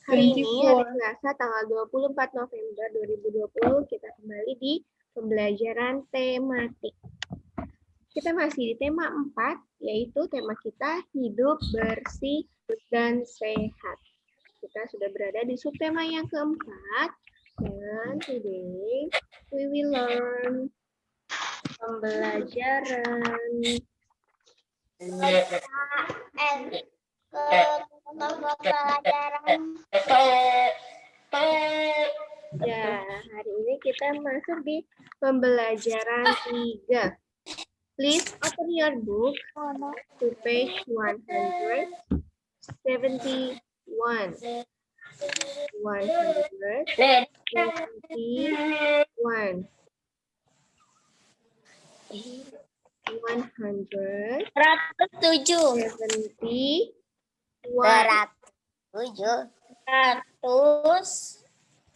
Hari ini hari Selasa tanggal 24 November 2020 kita kembali di pembelajaran tematik. Kita masih di tema 4, yaitu tema kita hidup bersih dan sehat. Kita sudah berada di subtema yang keempat, dan today we will learn pembelajaran ya, hari ini kita masuk di pembelajaran 3. Please open your book to page 171. 171.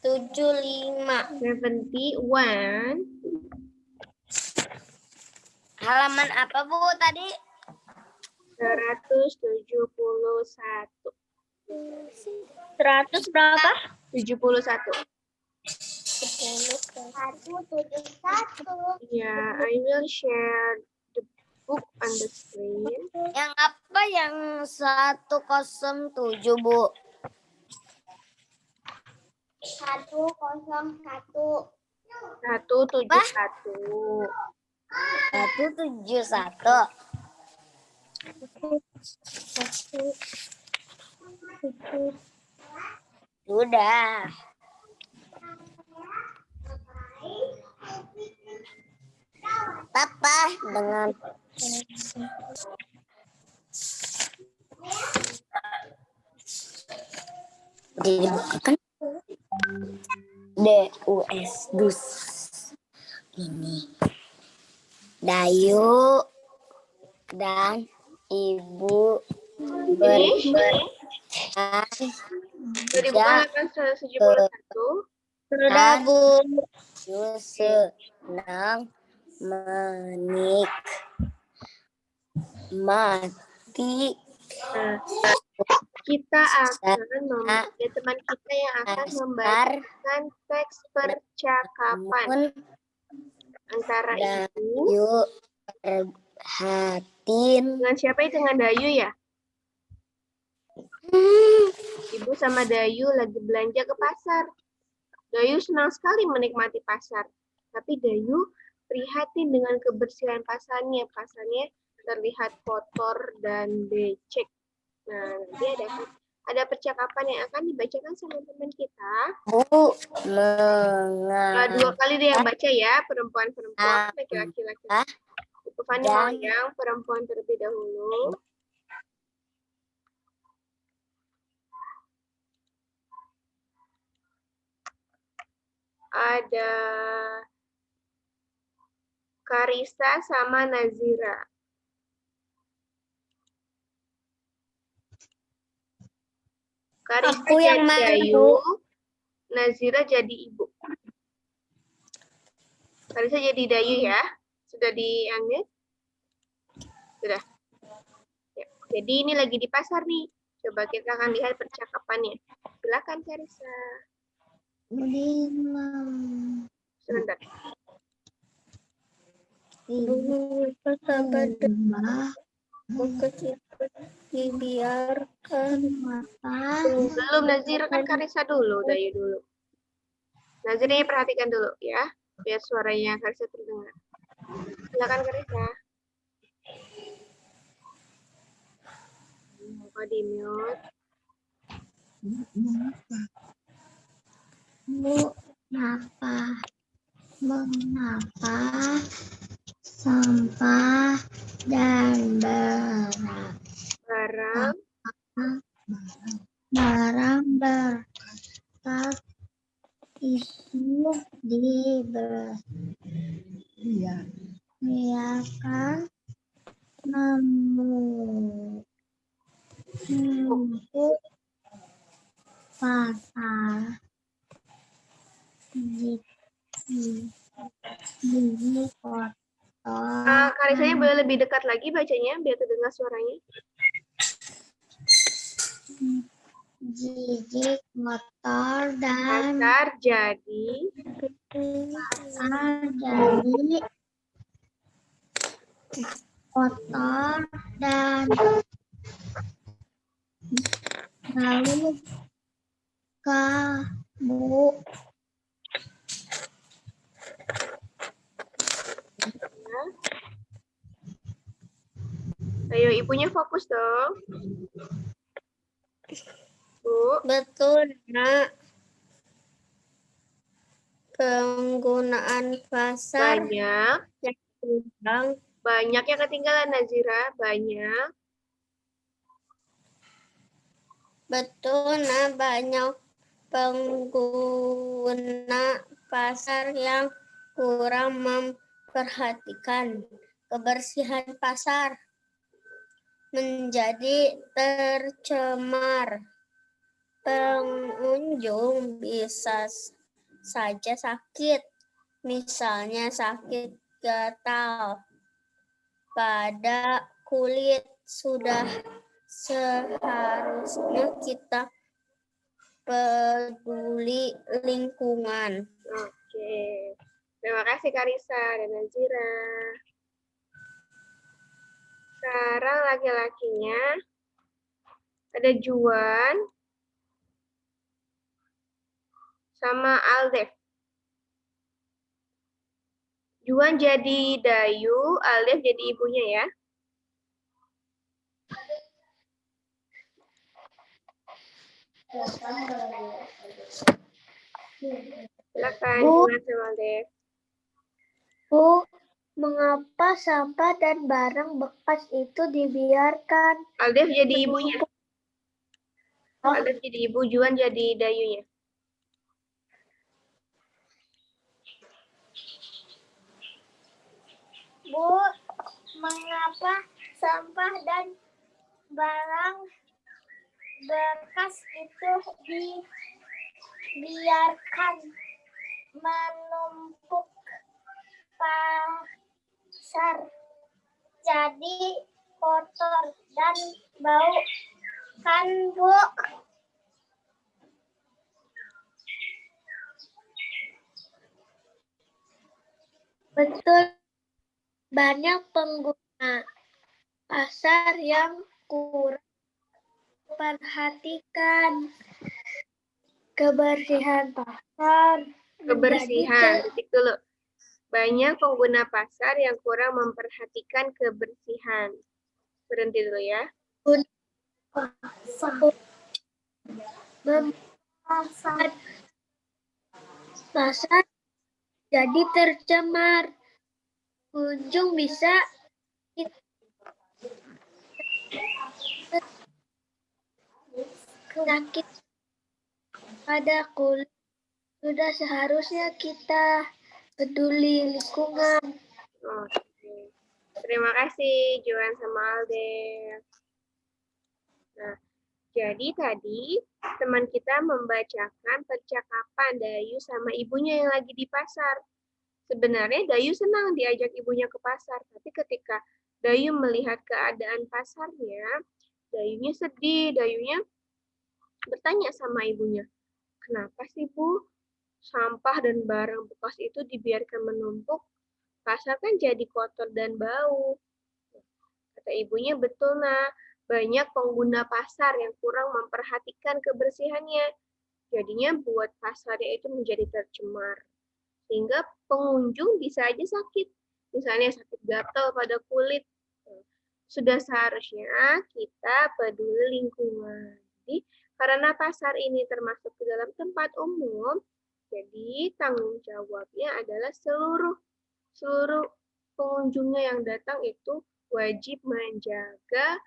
71. Halaman apa, Bu, tadi? 171. 100 berapa? 71. 171. Ya, I will share the book on the screen. Yang apa yang 107, Bu? 101. 171. 171. Sudah. Papa dengan dibukakan dus ini Dayu dan Ibu Dibuka 171. Sudah, Bu. Senang menikmati. Kita akan teman kita yang akan membacakan teks percakapan antara Ibu dengan siapa itu? Dengan Dayu ya? Ibu sama Dayu lagi belanja ke pasar. Dayu senang sekali menikmati pasar, tapi Dayu prihatin dengan kebersihan pasarnya. Pasarnya terlihat kotor dan becek. Nah, nanti ada percakapan yang akan dibacakan sama teman kita. Bu, 2 kali dia yang baca ya, perempuan-perempuan, laki-laki. Ibu Fani mau yang perempuan terlebih dahulu. Ada Karisa sama Nazira. Karisa Aku yang jadi Dayu, Nazira jadi Ibu. Karisa jadi Dayu ya. Sudah diambil? Sudah. Ya. Jadi ini lagi di pasar nih. Coba kita akan lihat percakapannya. Silakan Karisa. Sebentar. Dibiarkan Belum, Nazira kan Karisa dulu, Dayu dulu. Nazira perhatikan dulu ya, biar suaranya Karisa terdengar. Silakan Karisa. Mau di mute. Bu, mengapa sampah dan barang bekas itu dibiarkan menumpuk pasar di kotor. Karisanya boleh lebih dekat lagi bacanya biar terdengar suaranya. gigi, motor, dan Pasar jadi kotor dan lalu kamu ya. Ayo ibunya fokus dong. Bu, betul, Nak. Penggunaan pasar banyak. yang kurang. Banyak yang ketinggalan Nazira, banyak. Betul, Nak. Banyak pengguna pasar yang kurang memperhatikan kebersihan pasar menjadi tercemar. Pengunjung bisa saja sakit, misalnya sakit gatal pada kulit. Sudah seharusnya kita peduli lingkungan. Oke. Terima kasih Karisa dan Nazira. Sekarang laki-lakinya ada Juan sama Aldef. Juan jadi Dayu, Aldef jadi ibunya ya. Silakan Juan sama Aldef. Bu, mengapa sampah dan barang bekas itu dibiarkan? Aldef jadi ibunya. Aldef jadi ibu, Juan jadi Dayunya. Bu, mengapa sampah dan barang bekas itu dibiarkan menumpuk pasar jadi kotor dan bau, kan Bu? Betul, banyak pengguna pasar yang kurang perhatikan kebersihan pasar. Kebersihan, titik dulu. Banyak pengguna pasar yang kurang memperhatikan kebersihan. Berhenti dulu ya. Membuat pasar jadi tercemar. Pengunjung bisa sakit pada kulit. Sudah seharusnya kita peduli lingkungan. Oke. Terima kasih Juan sama Aldef. Nah, jadi tadi teman kita membacakan percakapan Dayu sama ibunya yang lagi di pasar. Sebenarnya Dayu senang diajak ibunya ke pasar, tapi ketika Dayu melihat keadaan pasarnya, Dayunya sedih. Dayunya bertanya sama ibunya, kenapa sih Bu? Sampah dan barang bekas itu dibiarkan menumpuk, pasar kan jadi kotor dan bau. Kata ibunya, betul nak, banyak pengguna pasar yang kurang memperhatikan kebersihannya. Jadinya buat pasarnya itu menjadi tercemar. Sehingga pengunjung bisa aja sakit. Misalnya sakit gatal pada kulit. Sudah seharusnya kita peduli lingkungan. Jadi, karena pasar ini termasuk ke dalam tempat umum, jadi tanggung jawabnya adalah seluruh pengunjungnya yang datang itu wajib menjaga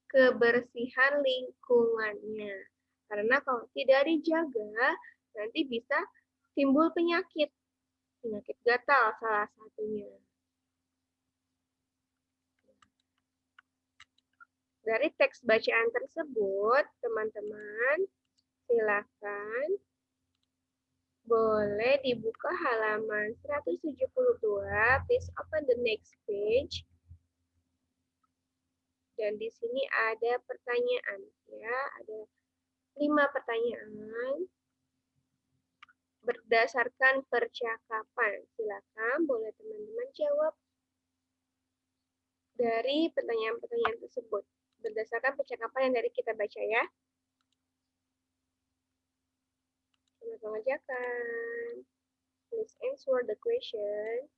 kebersihan lingkungannya. Karena kalau tidak dijaga, nanti bisa timbul penyakit. Penyakit gatal salah satunya. Dari teks bacaan tersebut, teman-teman, silakan boleh dibuka halaman 172, please open the next page. Dan di sini ada pertanyaan, ya, ada 5 pertanyaan berdasarkan percakapan. Silakan boleh teman-teman jawab dari pertanyaan-pertanyaan tersebut. Berdasarkan percakapan yang dari kita baca ya. Sama-sama bacakan. Please answer the question.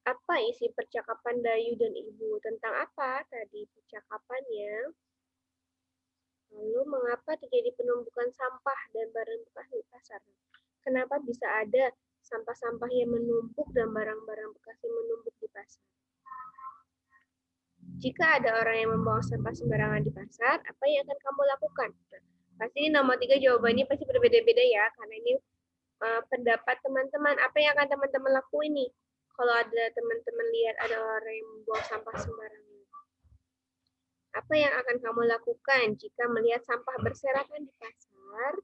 Apa isi percakapan Dayu dan Ibu? Tentang apa tadi percakapannya? Lalu mengapa terjadi penumpukan sampah dan barang bekas di pasar? Kenapa bisa ada sampah-sampah yang menumpuk dan barang-barang bekas yang menumpuk di pasar? Jika ada orang yang membawa sampah sembarangan di pasar, apa yang akan kamu lakukan? Nah, pasti nomor 3 jawabannya pasti berbeda-beda ya, karena ini pendapat teman-teman. Apa yang akan teman-teman lakuin nih? Kalau ada teman-teman lihat ada orang yang membawa sampah sembarangan. Apa yang akan kamu lakukan jika melihat sampah berserakan di pasar?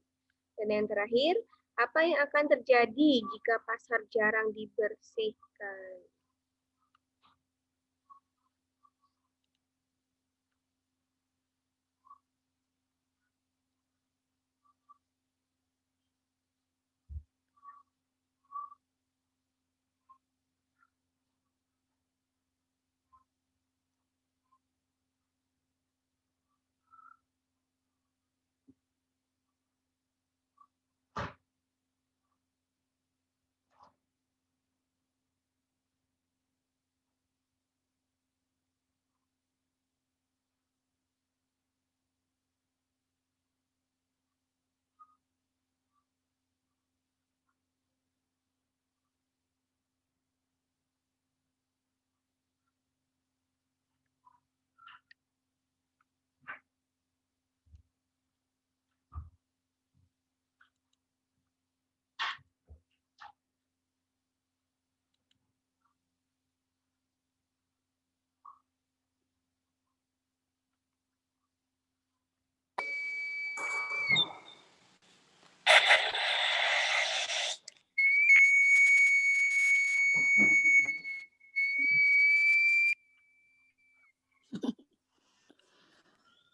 Dan yang terakhir, apa yang akan terjadi jika pasar jarang dibersihkan?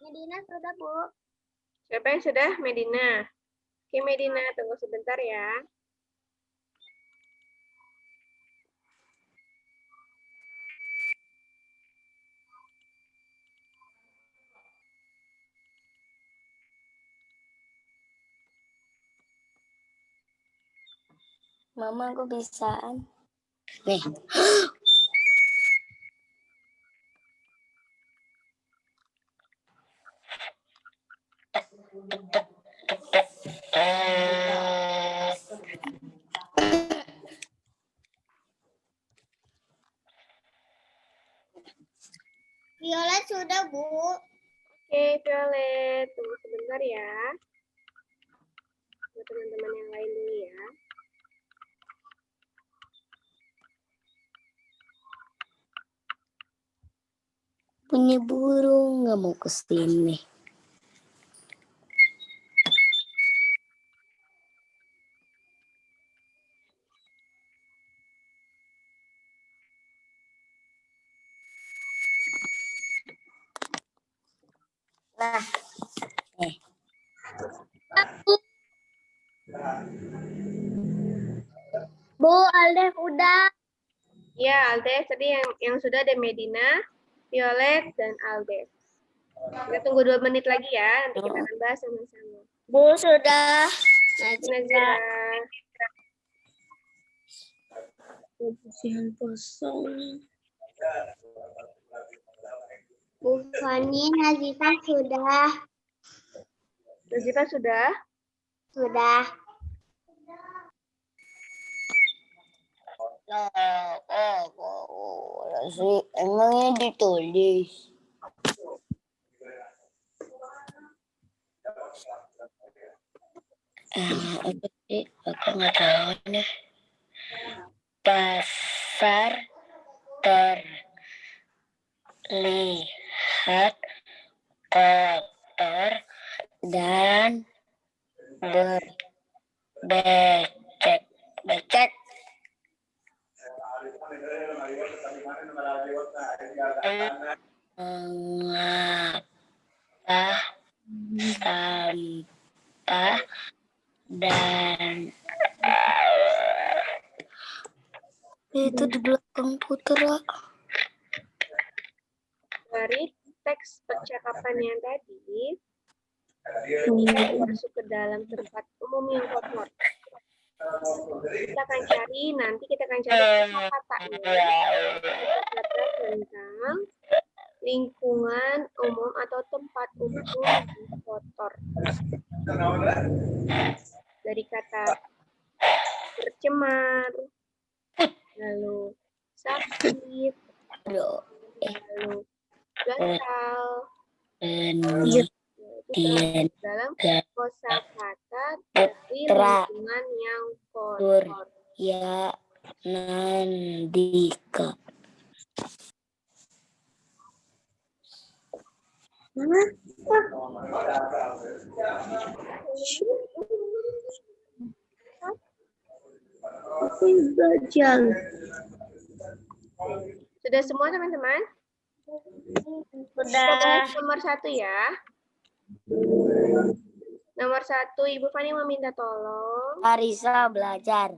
Medina sudah, Bu. Siapa yang sudah? Medina. Oke, Medina, tunggu sebentar ya. Mama, aku bisaan. Nih. Violet sudah, Bu. Oke, Violet, tunggu sebentar ya. Buat teman-teman yang lain dulu ya. Punya burung nggak mau ke sini. Nah, Bu, Aldef udah. Ya, Aldes tadi yang sudah ada Medina, Violet, dan Aldes. Kita tunggu 2 menit lagi ya, nanti kita akan bahas sama-sama. Bu, sudah. Nazira. Kebersihan kosong. Bu Fani, Nazita sudah. Nazita sudah? Sudah. Emangnya ditulis. Apa sih? Aku nggak tahu nih. Pasar terlihat kotor dan becek. Mengapa sampah dan itu di belakang Putra. Dari teks percakapan yang tadi, masuk ke dalam tempat umum yang kotor. Kita akan cari kata-katanya. Kata tentang lingkungan umum atau tempat umum yang kotor. Dari kata tercemar, lalu sakit, lalu gatal, dalam kosakata dari lingkungan yang kotor. Ya, Nandika. Sudah semua teman-teman? Sudah. Kita bahas nomor 1 ya. Nomor 1, Ibu Fani meminta tolong. Arisa belajar.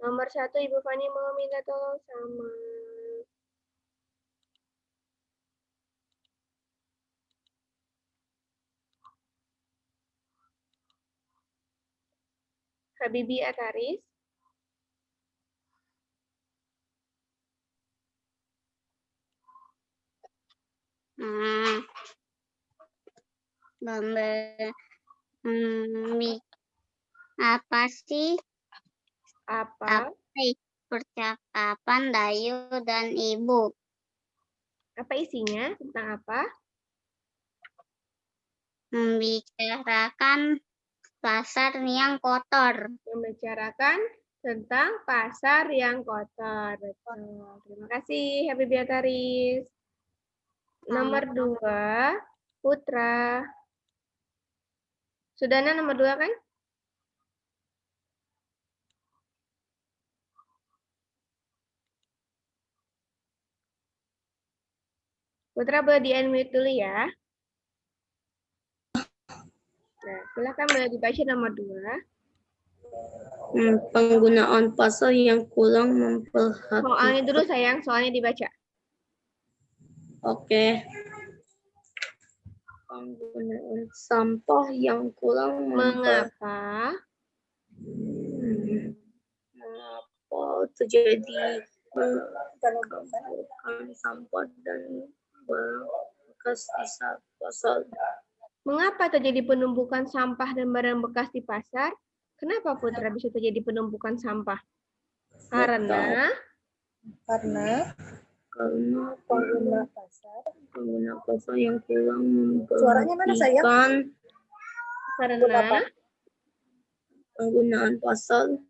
Nomor 1, Ibu Fani mau minta tolong sama Habibi Ataris. Apa sih Apa percakapan Dayu dan Ibu? Apa isinya? Tentang apa? Membicarakan pasar yang kotor. Membicarakan tentang pasar yang kotor. Betul. Terima kasih Habibi Ataris. Nomor 2, Putra. Sudahna nomor 2 kan? Putra boleh di-unmute dulu ya. Nah, silakan boleh dibaca nomor 2. Penggunaan pasal yang kurang memperhatikan. Soalnya dulu sayang, soalnya dibaca. Oke. Penggunaan sampah yang kurang Mengapa terjadi penumpukan sampah dan barang bekas di pasar? Mengapa terjadi penumpukan sampah dan barang bekas di pasar? Kenapa Putra bisa terjadi penumpukan sampah? Karena pengguna pasar yang kurang memperhatikan. Karena Penggunaan pasal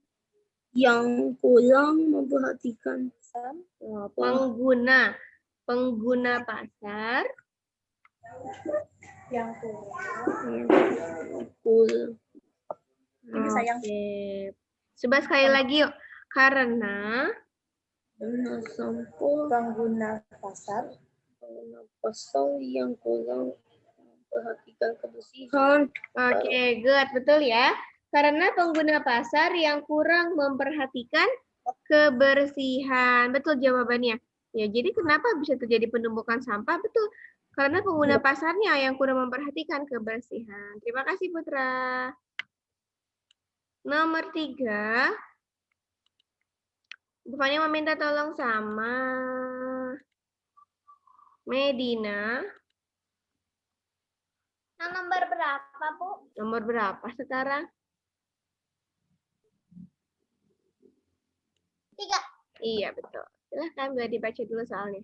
yang kurang memperhatikan pengguna pasar yang Oke. Coba sekali lagi yuk. Karena pengguna pasal yang kurang memperhatikan kebersihan. Oke, good. Betul ya. Karena pengguna pasar yang kurang memperhatikan kebersihan. Betul jawabannya. Ya, jadi kenapa bisa terjadi penumpukan sampah? Betul. Karena pengguna pasarnya yang kurang memperhatikan kebersihan. Terima kasih, Putra. Nomor 3. Bu Fani meminta tolong sama Medina. Nomor berapa, Bu? Nomor berapa sekarang? 3. Iya, betul. Silahkan boleh dibaca dulu soalnya.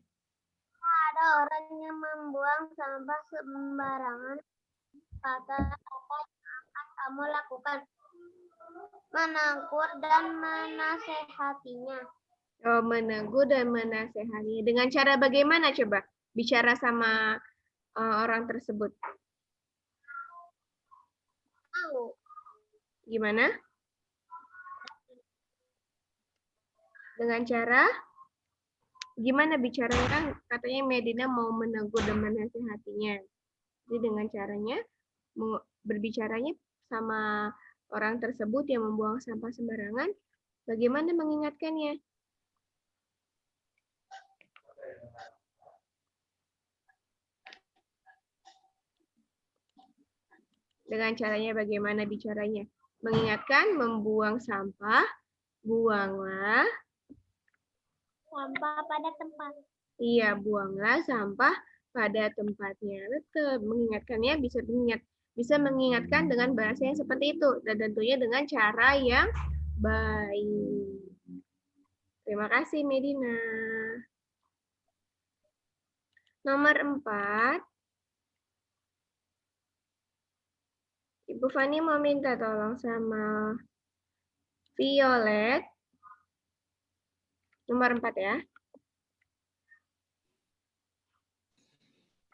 Ada orang yang membuang sampah sembarangan. Kata apa yang akan kamu lakukan? Menegur dan menasehatinya. Oh, menegur dan menasehati. Dengan cara bagaimana coba bicara sama orang tersebut? Lalu, Gimana? Dengan cara gimana bicaranya? Katanya Medina mau menegur dan menasehatinya. Jadi dengan caranya berbicaranya sama orang tersebut yang membuang sampah sembarangan, bagaimana mengingatkannya? Dengan caranya bagaimana bicaranya? Mengingatkan, membuang sampah, buanglah sampah pada tempat. Iya, buanglah sampah pada tempatnya. Betul, mengingatkannya bisa mengingatkan dengan bahasa yang seperti itu dan tentunya dengan cara yang baik. Terima kasih Medina. Nomor 4. Ibu Fani mau minta tolong sama Violet. Nomor 4 ya.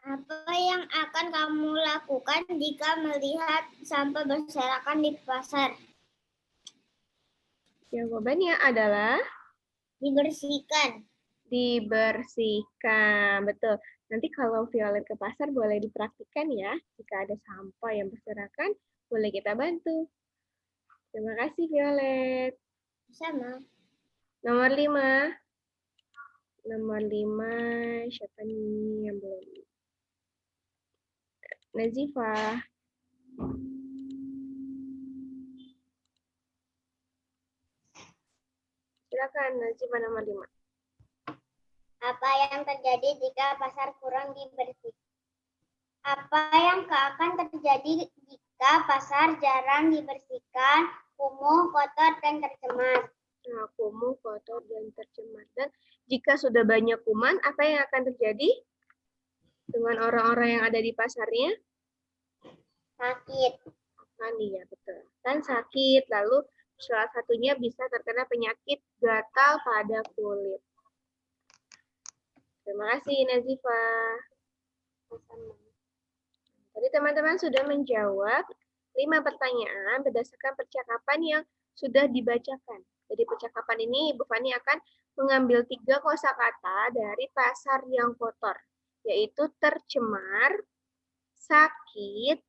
Apa yang akan kamu lakukan jika melihat sampah berserakan di pasar? Jawabannya adalah Dibersihkan. dibersihkan. Betul. Nanti kalau Violet ke pasar boleh dipraktikkan ya. Jika ada sampah yang berserakan, boleh kita bantu. Terima kasih Violet. Sama. Nomor 5. Nomor 5 siapa nih yang belum? Nazifah. Silakan Nazifah nomor 5. Apa yang terjadi jika pasar kurang dibersihkan? Apa yang akan terjadi jika pasar jarang dibersihkan, kumuh, kotor, dan tercemar? Nah, kumuh, kotor, dan tercemar. Dan jika sudah banyak kuman, apa yang akan terjadi dengan orang-orang yang ada di pasarnya? Sakit. Kan iya, betul. Kan sakit, lalu salah satunya bisa terkena penyakit gatal pada kulit. Terima kasih Nazifah. Tadi teman-teman sudah menjawab 5 pertanyaan berdasarkan percakapan yang sudah dibacakan. Jadi percakapan ini Ibu Fani akan mengambil 3 kosakata dari pasar yang kotor, yaitu tercemar, sakit,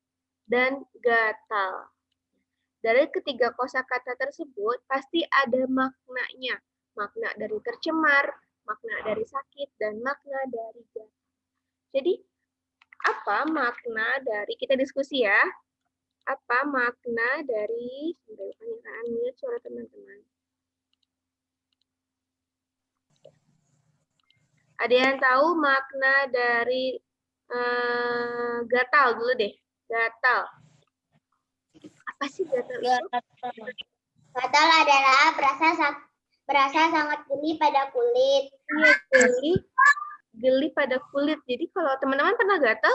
dan gatal. Dari ketiga kosakata tersebut pasti ada maknanya. Makna dari tercemar, makna dari sakit, dan makna dari gatal. Jadi apa makna dari, kita diskusi ya, apa makna dari, mute suara teman-teman. Ada yang tahu makna dari gatal dulu deh, gatal. Apa sih gatal itu? Gatal adalah berasa sangat geli pada kulit. Iya, geli pada kulit. Jadi kalau teman-teman pernah gatal?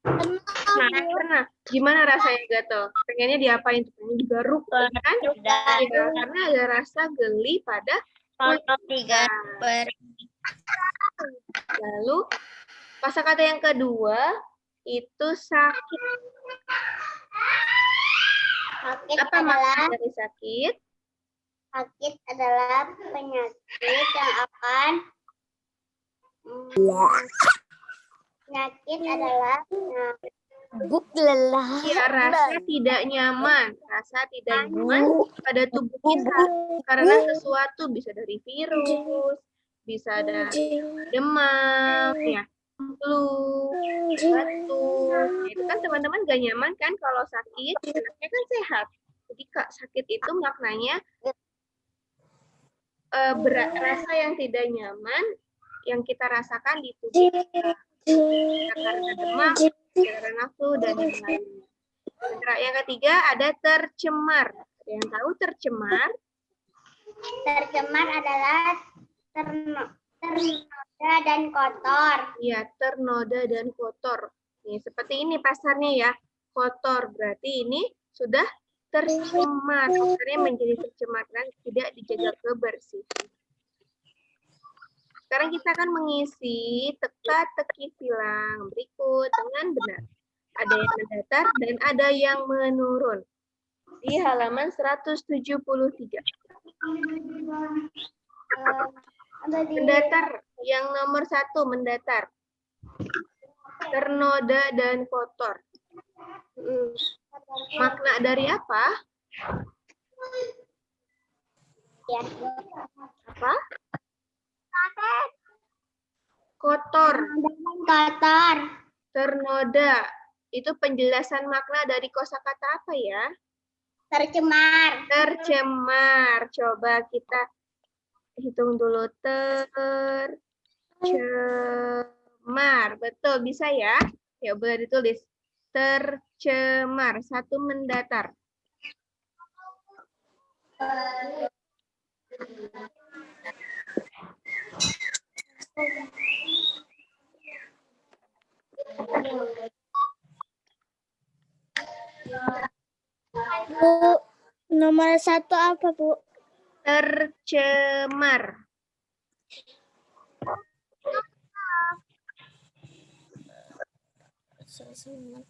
Pernah. Gimana rasanya gatal? Pengennya diapain? Pengen digaruk, kan? Ya, karena ada rasa geli pada kulit. Lalu kosakata yang kedua itu sakit. Sakit Apa makna dari sakit? Sakit adalah penyakit yang akan penyakit adalah Ya, rasa tidak nyaman pada tubuh kita karena sesuatu bisa dari virus, bisa dari demam, ya, flu, batuk. Nah, itu kan teman-teman gak nyaman kan kalau sakit, anaknya kan sehat. Jadi sakit itu maknanya rasa yang tidak nyaman yang kita rasakan di tubuh kita. Karena demam, karena flu, dan yang lainnya. Yang ketiga ada tercemar. Ada yang tahu tercemar? Tercemar adalah ternoda dan kotor. Iya, ternoda dan kotor. Nih, seperti ini pasarnya ya. Kotor, berarti ini sudah tercemar. Pasarnya menjadi tercemar dan tidak dijaga kebersihan. Sekarang kita akan mengisi teka-teki silang berikut dengan benar. Ada yang mendatar dan ada yang menurun. Di halaman 173. Mendatar, yang nomor 1 mendatar. Ternoda dan kotor. Makna dari apa? Ya. Apa? Kotor. Kotor. Ternoda. Itu penjelasan makna dari kosakata apa ya? Tercemar. Tercemar. Coba kita hitung dulu. Tercemar. Betul, bisa ya? Ya, boleh ditulis. Tercemar. 1 mendatar. Bu, nomor 1 apa, Bu? Tercemar.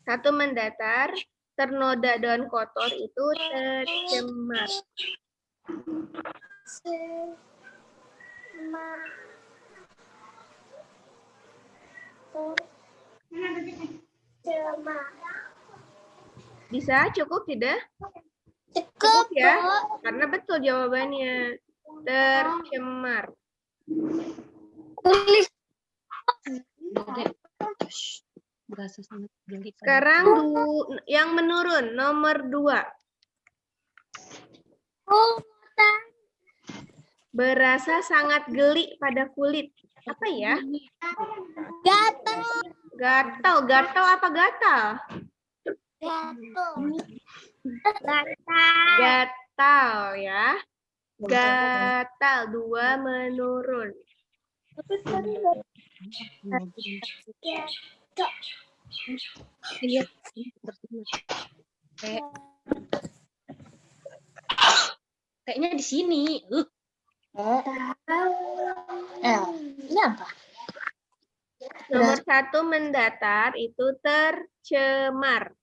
Satu mendatar, ternoda dan kotor itu tercemar. Bisa cukup tidak? Cukup ya, karena betul jawabannya. Tercemar. Tulis. Sekarang yang menurun, nomor 2. Berasa sangat geli pada kulit. Apa ya? Gatal. Gatal. Gatal apa gatal? Gatal ya. Gatal 2 menurun. Kayaknya di sini. Ini apa? Nomor 1 mendatar itu tercemar.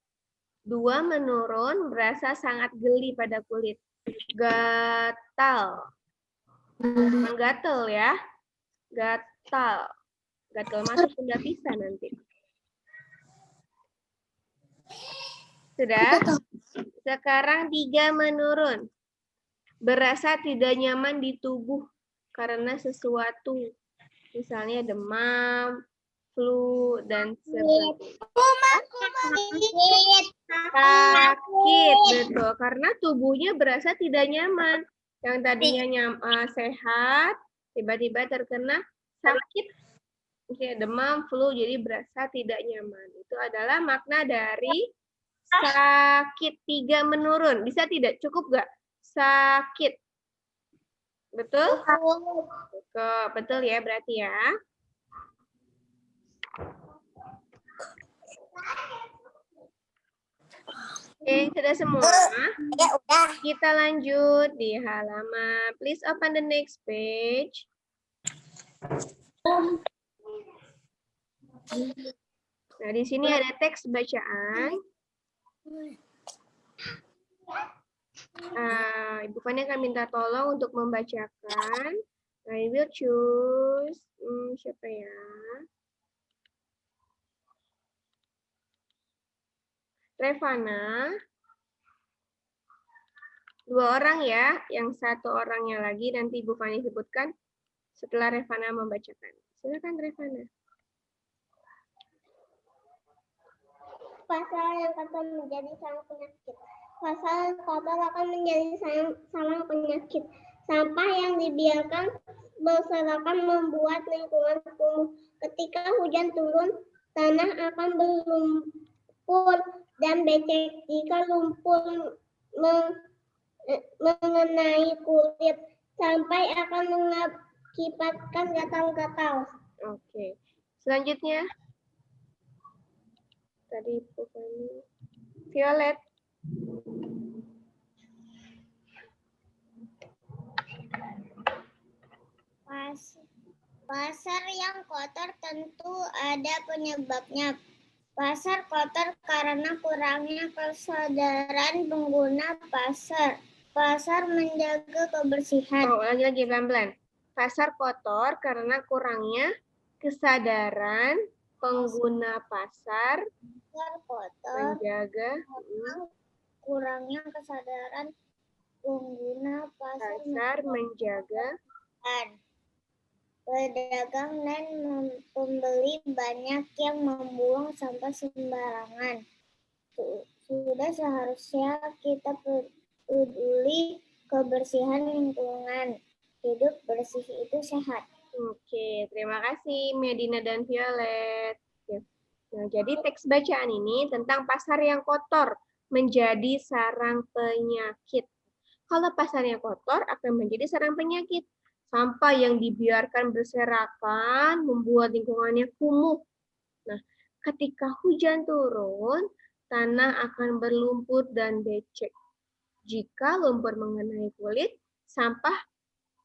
2 menurun, berasa sangat geli pada kulit. Gatal. Menggatal ya. Gatal. Gatal masuk nggak bisa nanti. Sudah? Sekarang 3 menurun. Berasa tidak nyaman di tubuh karena sesuatu. Misalnya demam, flu, dan sebagainya. Sakit, betul. Karena tubuhnya berasa tidak nyaman. Yang tadinya sehat, tiba-tiba terkena sakit. Demam, flu, jadi berasa tidak nyaman. Itu adalah makna dari sakit. 3 menurun. Bisa tidak? Cukup nggak? Sakit. Betul? Betul ya berarti ya. Oke, sudah semua? Ya udah. Kita lanjut di halaman. Please open the next page. Nah, di sini ada teks bacaan. Ibu Fani akan minta tolong untuk membacakan. I will choose. Siapa ya? Revana. 2 orang ya. Yang 1 orangnya lagi nanti Ibu Fani sebutkan setelah Revana membacakan. Silakan Revana. Pasal yang kata menjadi sang penyakit. Pasar kotor akan menjadi sarang penyakit. Sampah yang dibiarkan berserakan membuat lingkungan kumuh. Ketika hujan turun, tanah akan berlumpur dan becek. Jika lumpur mengenai kulit, sampai akan mengakibatkan gatal-gatal. Oke. Selanjutnya, tadi Violet. Pasar yang kotor tentu ada penyebabnya. Pasar kotor karena kurangnya kesadaran pengguna pasar. Pasar menjaga kebersihan. Oh, lagi-lagi pelan-pelan. Pasar kotor karena kurangnya kesadaran pengguna pasar. Pasar kotor Menjaga kurangnya kesadaran pengguna pasar menjaga pedagang dan pembeli banyak yang membuang sampah sembarangan. Sudah seharusnya kita peduli kebersihan lingkungan. Hidup bersih itu sehat. Oke, terima kasih Medina dan Violet. Nah, jadi teks bacaan ini tentang pasar yang kotor menjadi sarang penyakit. Kalau pasarnya kotor akan menjadi sarang penyakit. Sampah yang dibiarkan berserakan membuat lingkungannya kumuh. Nah, ketika hujan turun, tanah akan berlumpur dan becek. Jika lumpur mengenai kulit,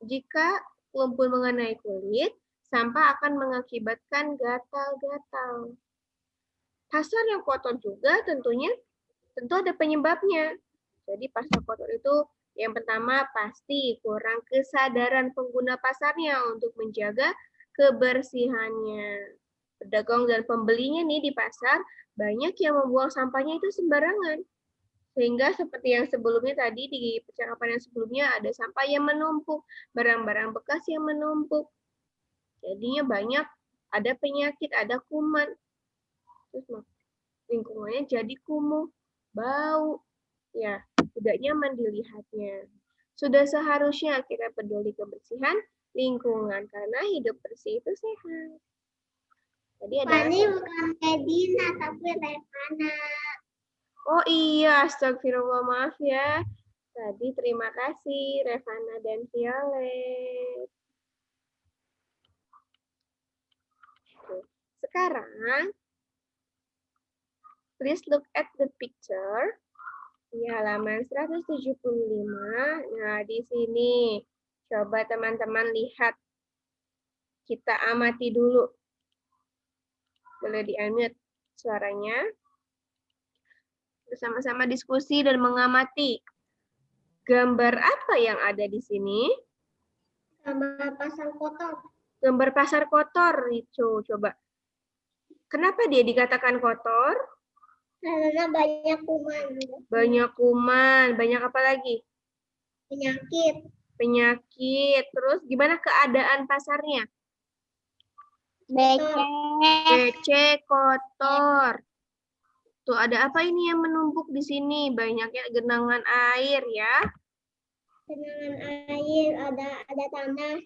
jika lumpur mengenai kulit, sampah akan mengakibatkan gatal-gatal. Pasar yang kotor juga tentu ada penyebabnya. Jadi pasar kotor itu yang pertama pasti kurang kesadaran pengguna pasarnya untuk menjaga kebersihannya. Pedagang dan pembelinya nih di pasar banyak yang membuang sampahnya itu sembarangan. Sehingga seperti yang sebelumnya tadi di percakapan yang sebelumnya ada sampah yang menumpuk, barang-barang bekas yang menumpuk. Jadinya banyak ada penyakit, ada kuman. Terus lingkungannya jadi kumuh, bau, ya tidak nyaman dilihatnya. Sudah seharusnya kita peduli kebersihan lingkungan karena hidup bersih itu sehat. Tadi ada Fani bukan Medina tapi Revana. Oh iya, astagfirullah, maaf ya. Tadi terima kasih Revana dan Violet. Sekarang, please look at the picture. Di halaman 175. Nah, di sini coba teman-teman lihat. Kita amati dulu. Boleh di-unmute suaranya. Bersama-sama diskusi dan mengamati. Gambar apa yang ada di sini? Gambar pasar kotor. Gambar pasar kotor itu. Coba. Kenapa dia dikatakan kotor? Karena banyak kuman. Banyak kuman. Banyak apa lagi? Penyakit. Penyakit. Terus gimana keadaan pasarnya? Becek, kotor. Tuh ada apa ini yang menumpuk di sini? Banyaknya genangan air ya. Genangan air, ada tanah.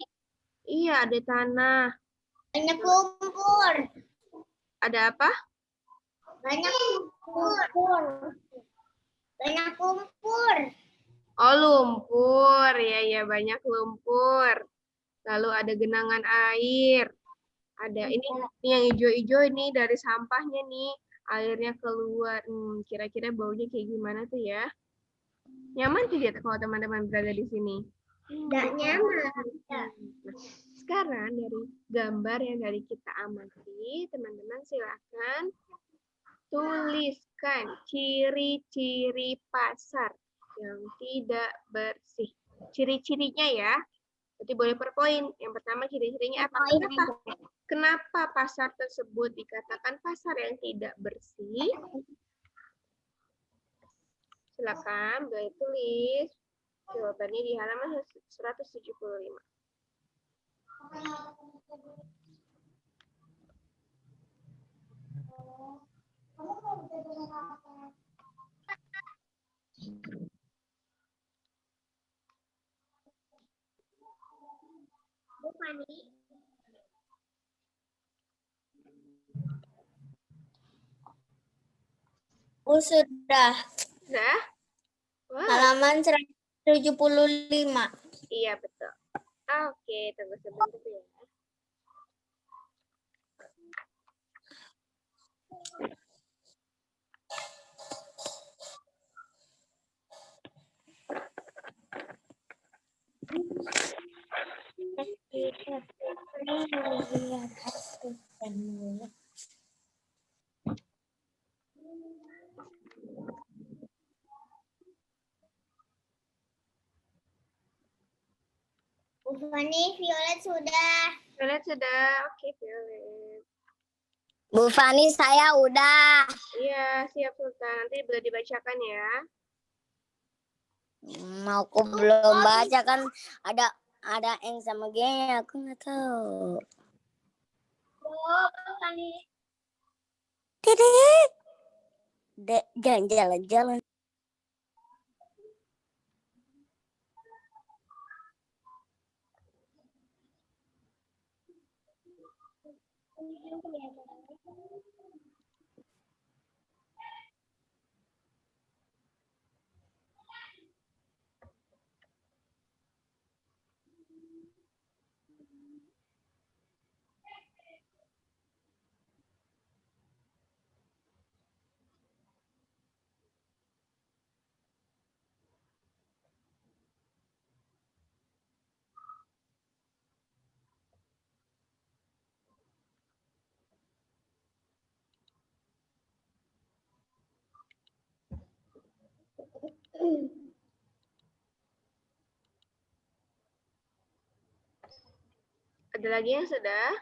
Iya, ada tanah. Banyak lumpur. Ada apa? Banyak lumpur. Banyak lumpur. Oh, lumpur. Ya, banyak lumpur. Lalu ada genangan air. Ada ini yang hijau-hijau ini dari sampahnya nih. Airnya keluar. Kira-kira baunya kayak gimana tuh ya? Nyaman tidak kalau teman-teman berada di sini? Tidak nyaman. Nah, sekarang dari gambar yang dari kita amati, teman-teman silakan tuliskan ciri-ciri pasar yang tidak bersih. Ciri-cirinya ya. Jadi boleh per poin. Yang pertama ciri-cirinya apa? Kenapa pasar tersebut dikatakan pasar yang tidak bersih? Silakan boleh tulis jawabannya di halaman 175. Bu Fani. Bu sudah. Sudah? Wah, Halaman 175. iya betul. Oke, tunggu sebentar ya. Bu Fani, Violet sudah. Violet sudah. Oke, Violet. Bu Fani, saya udah. Iya, siap Sultan. Nanti boleh dibacakan ya. Mau aku belum baca kan ada N sama G-nya, aku nggak tahu. Bu Fani. Tidak. Jangan jalan-jalan. Ada lagi yang sudah?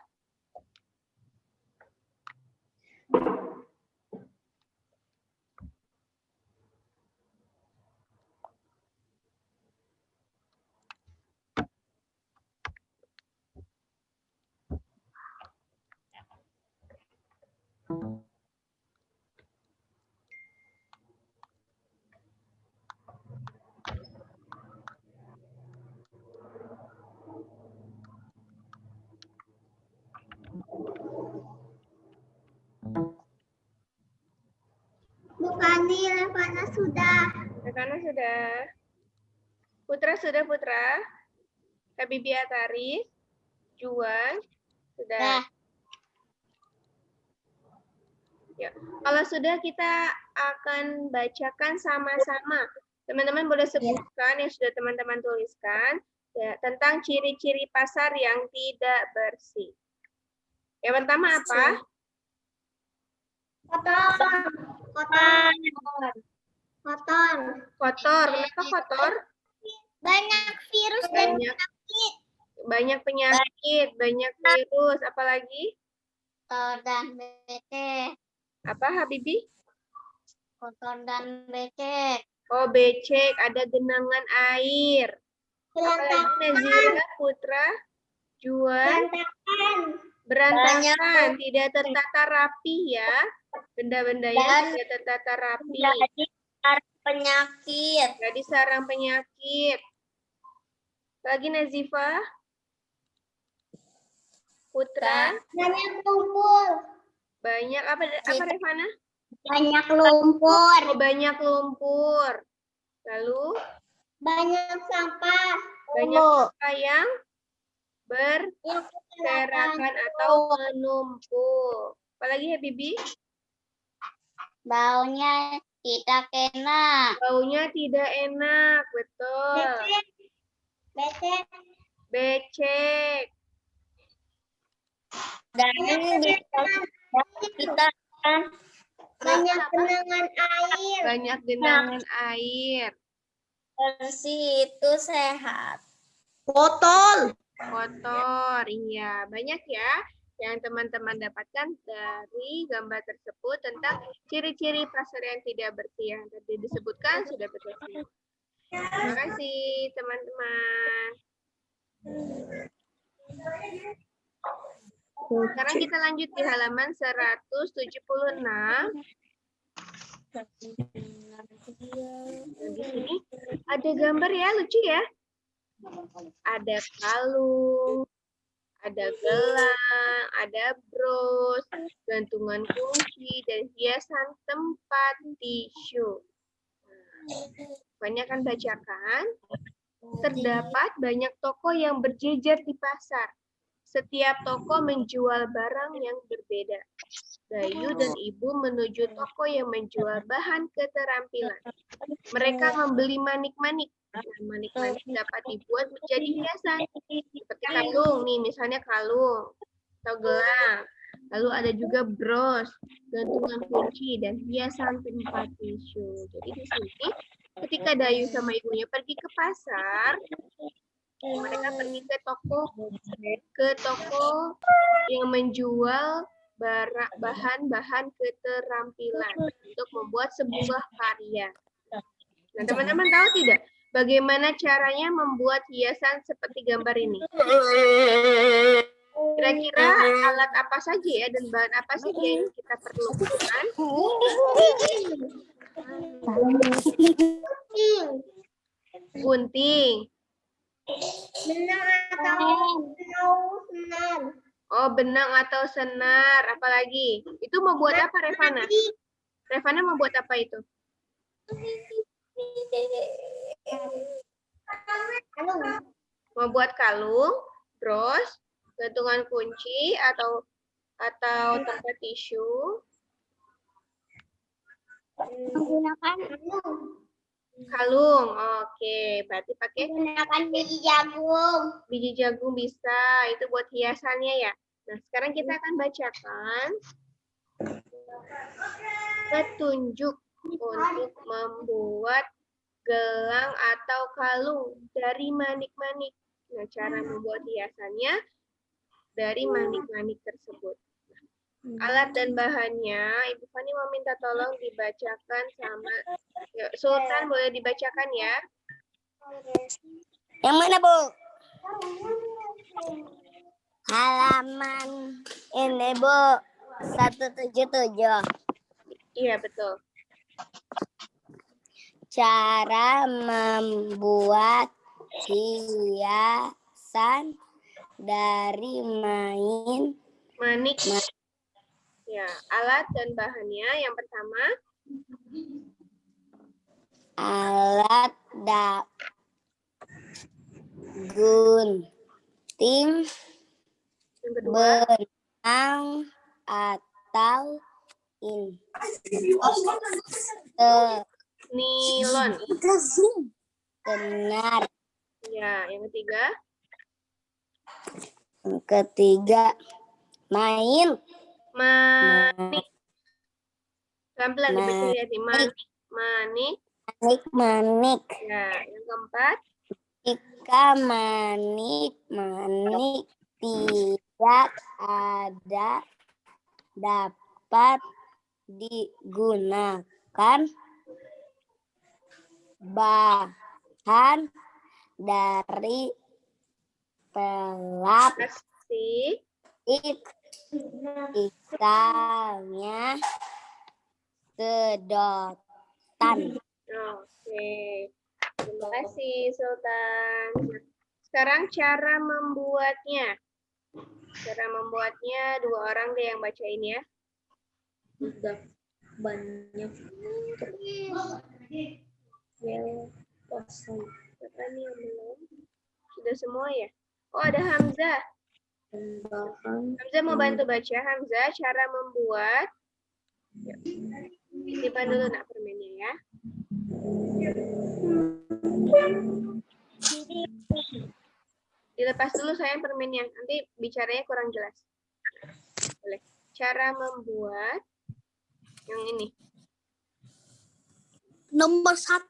Bu Fani, Levana sudah. Rekana sudah. Putra sudah, Putra. Habibi Atari. Juan. Sudah. Ya. Kalau sudah, kita akan bacakan sama-sama. Teman-teman boleh sebutkan yang sudah teman-teman tuliskan ya, tentang ciri-ciri pasar yang tidak bersih. Yang pertama apa? Kotor. Kotor. Kotor. Kotor. Kenapa kotor? Banyak virus dan Banyak penyakit, banyak virus. Apalagi? kotor dan becek. Apa, Habibi? Kotor dan becek. Oh, becek. Ada genangan air. Apalagi Nazira, Putra, Juan? Berantakan, tidak tertata rapi ya. Benda-bendanya tidak tertata rapi. Penyakit. Jadi sarang penyakit. Lagi Nazifa, Putra, Banyak lumpur. banyak apa Revana? Banyak lumpur. Oh, banyak lumpur. Lalu Banyak sampah. banyak sampah yang berserakan atau menumpuk. Apalagi Habibi? Baunya tidak enak. Baunya tidak enak, betul. Becek. Becek. Dan kita kan Banyak genangan air. Banyak genangan air. bersih itu sehat. Kotor. Kotor, iya. Banyak ya yang teman-teman dapatkan dari gambar tersebut tentang ciri-ciri pasar yang tidak bersih yang tadi disebutkan sudah betul semua. Terima kasih teman-teman. Sekarang kita lanjut di halaman 176. Nah, di sini ada gambar ya, lucu ya. Ada kalung, ada gelang, ada bros, gantungan kunci, dan hiasan tempat tisu. Banyak kan bacakan. Terdapat banyak toko yang berjejer di pasar. Setiap toko menjual barang yang berbeda. Bayu dan Ibu menuju toko yang menjual bahan keterampilan. Mereka membeli manik-manik. Nah, manik-manik dapat dibuat menjadi hiasan. Seperti kalung, nih misalnya kalung atau gelang. Lalu ada juga bros, gantungan kunci, dan hiasan tempat tisu. Jadi di sini ketika Dayu sama ibunya pergi ke pasar, mereka pergi ke toko yang menjual bahan-bahan keterampilan untuk membuat sebuah karya. Nah, teman-teman tahu tidak bagaimana caranya membuat hiasan seperti gambar ini? Kira-kira alat apa saja ya dan bahan apa saja yang kita perlukan? Gunting. Oh, benang atau senar. Apalagi? Itu mau buat apa, Revana? Revana mau buat apa itu? Mau buat kalung, bros, gantungan kunci atau tempat tisu. Menggunakan Kalung, oke. Berarti pakai menggunakan biji jagung. biji jagung bisa. Itu buat hiasannya ya. Nah, sekarang kita akan bacakan petunjuk untuk membuat gelang atau kalung dari manik-manik. Nah, cara membuat hiasannya dari manik-manik tersebut. Alat dan bahannya, Ibu Fani mau minta tolong dibacakan sama Sultan, boleh dibacakan ya? Yang mana, Bu? Halaman ini, Bu. 177. Iya, betul. Cara membuat hiasan dari Manik. Ya, alat dan bahannya yang pertama. alat gunting, Yang kedua. benang atau Nilon. senar. Ya, yang ketiga. Yang ketiga, manik. Pelan-pelan dibaca ya, manik. Manik. Ya, yang keempat. Jika manik tidak ada, dapat digunakan bahan dari plastik, misalnya sedotan. Oke, terima kasih Sultan. Sekarang cara membuatnya. Cara membuatnya dua orang deh yang bacain ya. Sudah banyak Siapa nih yang belum? Sudah semua ya? Oh, ada Hamzah. Hamzah mau bantu baca. Hamzah, cara membuat. Simpan dulu nak permennya ya. Dilepas dulu sayang permennya. Nanti bicaranya kurang jelas. Boleh. Cara membuat yang ini. Nomor 1,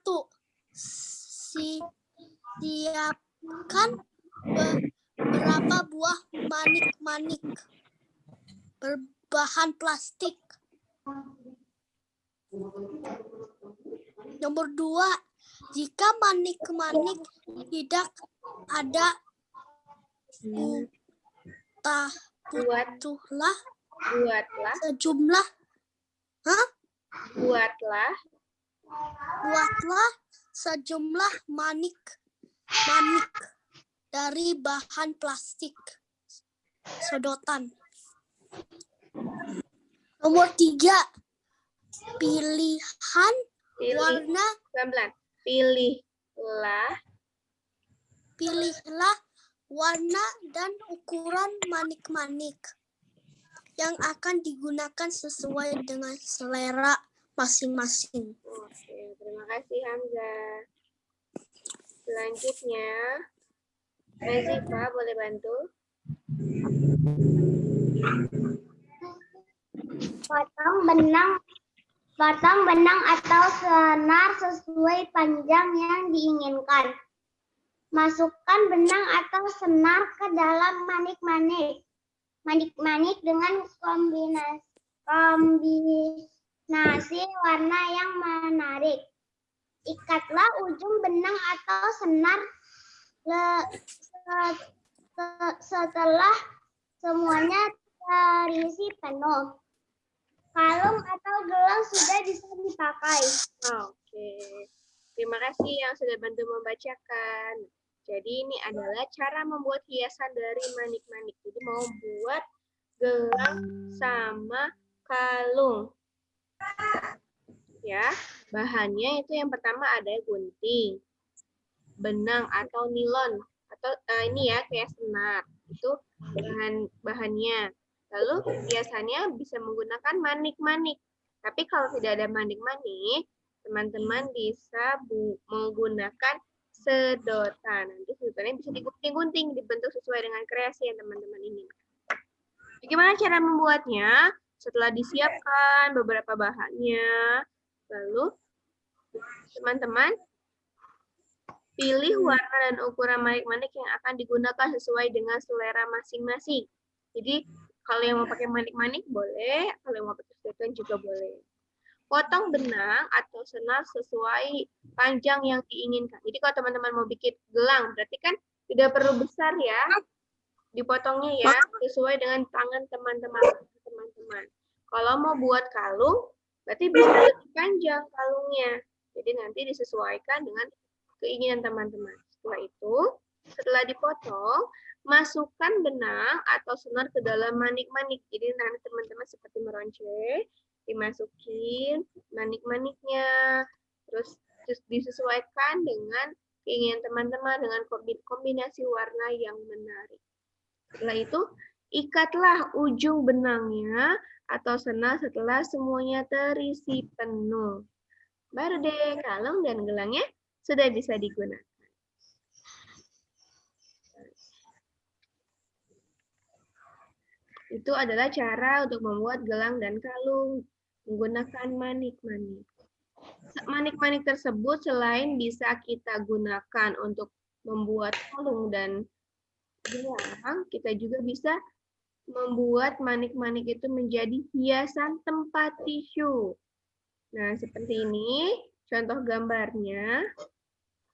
siapkan beberapa buah manik-manik berbahan plastik. Nomor 2, jika manik-manik tidak ada, Buatlah sejumlah buatlah Buatlah sejumlah manik dari bahan plastik sedotan. Nomor 3, pilihan warna. Pelan-pelan. Pilihlah Warna dan ukuran manik-manik yang akan digunakan sesuai dengan selera masing-masing. Oke, terima kasih Hamzah. Selanjutnya, Nazifa boleh bantu? Potong benang atau senar sesuai panjang yang diinginkan. Masukkan benang atau senar ke dalam manik-manik. Manik-manik dengan kombinasi warna yang menarik. Ikatlah ujung benang atau senar setelah semuanya terisi penuh. Kalung atau gelang sudah bisa dipakai. Oke, terima kasih yang sudah bantu membacakan. Jadi ini adalah cara membuat hiasan dari manik-manik. Jadi mau buat gelang sama kalung. Ya, bahannya itu yang pertama ada gunting, benang atau nilon atau ini ya kayak senar. Itu bahannya. Lalu biasanya bisa menggunakan manik-manik. Tapi kalau tidak ada manik-manik, teman-teman bisa menggunakan sedotan. Nanti sedotannya bisa digunting-gunting, dibentuk sesuai dengan kreasi yang teman-teman inginkan. Bagaimana cara membuatnya? Setelah disiapkan beberapa bahannya, lalu teman-teman pilih warna dan ukuran manik-manik yang akan digunakan sesuai dengan selera masing-masing. Jadi kalau yang mau pakai manik-manik boleh, kalau yang mau pakai sedotan juga boleh. Potong benang atau senar sesuai panjang yang diinginkan. Jadi kalau teman-teman mau bikin gelang, berarti kan tidak perlu besar ya. Dipotongnya ya, sesuai dengan tangan teman-teman. Kalau mau buat kalung, berarti bisa lebih panjang kalungnya. Jadi nanti disesuaikan dengan keinginan teman-teman. Setelah dipotong, masukkan benang atau senar ke dalam manik-manik. Jadi nanti teman-teman seperti meronceng, dimasukin manik-maniknya, terus disesuaikan dengan keinginan teman-teman dengan kombinasi warna yang menarik. Setelah itu, ikatlah ujung benangnya atau senar setelah semuanya terisi penuh. Baru deh kalung dan gelangnya sudah bisa digunakan. Itu adalah cara untuk membuat gelang dan kalung menggunakan manik-manik. Manik-manik tersebut selain bisa kita gunakan untuk membuat kalung dan gelang, kita juga bisa membuat manik-manik itu menjadi hiasan tempat tisu. Nah, seperti ini contoh gambarnya.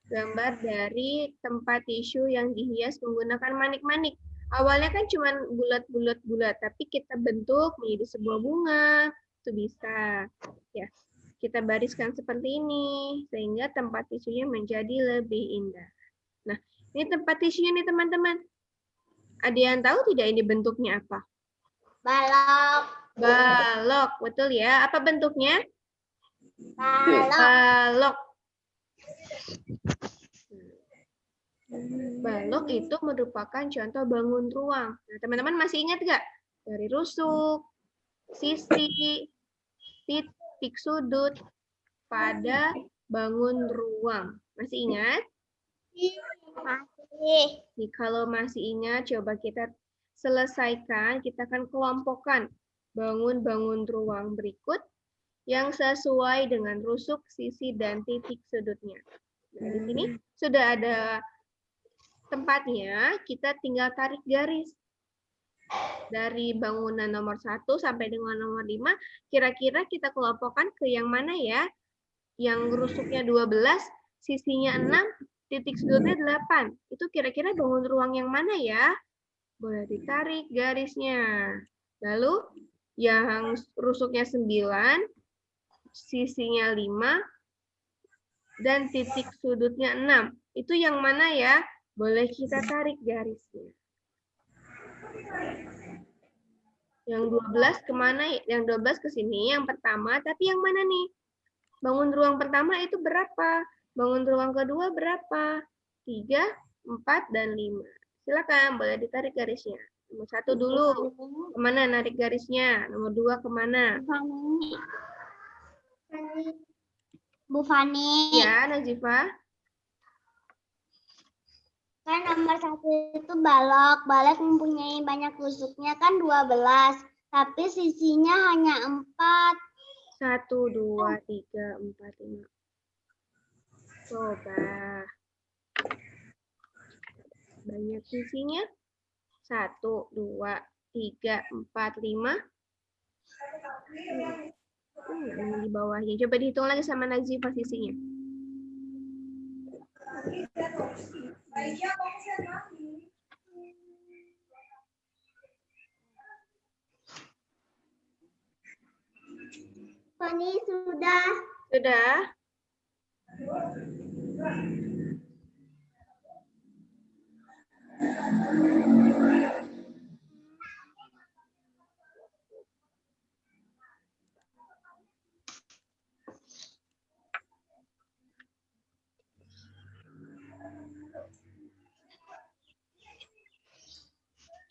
Gambar dari tempat tisu yang dihias menggunakan manik-manik. Awalnya kan cuma bulat-bulat, tapi kita bentuk menjadi sebuah bunga, itu bisa. Ya, kita bariskan seperti ini, sehingga tempat tisunya menjadi lebih indah. Nah, ini tempat tisunya nih teman-teman. Ada yang tahu tidak ini bentuknya apa? Balok. Balok, betul ya. Apa bentuknya? Balok. Balok. Balok itu merupakan contoh bangun ruang. Nah, teman-teman masih ingat nggak? Dari rusuk, sisi, titik sudut, pada bangun ruang. Masih ingat? Masih. Nih, kalau masih ingat, coba kita selesaikan. Kita akan kelompokkan bangun-bangun ruang berikut yang sesuai dengan rusuk, sisi, dan titik sudutnya. Nah, di sini sudah ada tempatnya, kita tinggal tarik garis. Dari bangunan nomor 1 sampai dengan nomor 5, kira-kira kita kelompokkan ke yang mana ya? Yang rusuknya 12, sisinya 6, titik sudutnya 8. Itu kira-kira bangun ruang yang mana ya? Boleh ditarik garisnya. Lalu yang rusuknya 9, sisinya 5, dan titik sudutnya 6. Itu yang mana ya? Boleh kita tarik garisnya. Yang 12 kemana? Yang 12 ke sini, yang pertama. Tapi yang mana nih? Bangun ruang pertama itu berapa? Bangun ruang kedua berapa? 3, 4, dan 5. Silakan, boleh ditarik garisnya. Nomor 1 dulu. Kemana narik garisnya? Nomor 2 kemana? Bu Fani. Ya, Nazifah. Kan nomor 1 itu balok. Balok mempunyai banyak tusuknya kan 12. Tapi sisinya hanya 4. 1, 2, 3, 4, 5. Coba. Banyak sisinya. 1, 2, 3, 4, 5. Di bawahnya. Coba dihitung lagi sama Nazifah sisinya. Fani sudah. Sudah?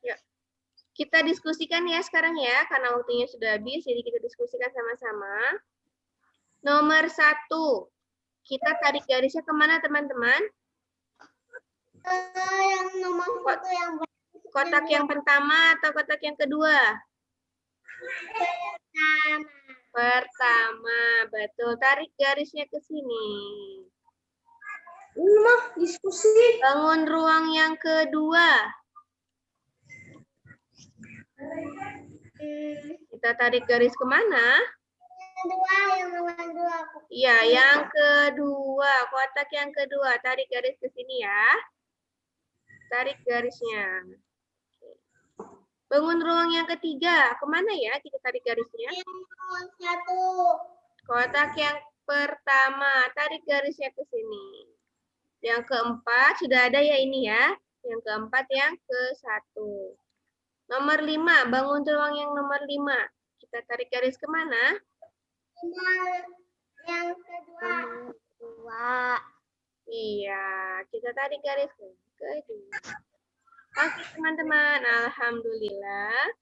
Ya. Kita diskusikan ya sekarang ya, karena waktunya sudah habis, jadi kita diskusikan sama-sama. Nomor 1, kita tarik garisnya kemana teman-teman? Yang nomor 1 yang Kotak yang pertama atau kotak yang kedua? Pertama, betul. Tarik garisnya ke sini. Ini mah diskusi. Bangun ruang yang kedua. Kita tarik garis kemana? yang nomor 2. Iya, yang kedua. Kotak yang kedua. Tarik garis ke sini ya. Tarik garisnya. Bangun ruang yang ketiga. Kemana ya kita tarik garisnya? Yang nomor 1. Kotak yang pertama. Tarik garisnya ke sini. Yang keempat, sudah ada ya ini ya. Yang keempat yang ke-1. Nomor 5, bangun ruang yang nomor 5. Kita tarik garis kemana? Yang kedua. Iya, kita tarik garis ke kedua. Oke teman-teman, alhamdulillah.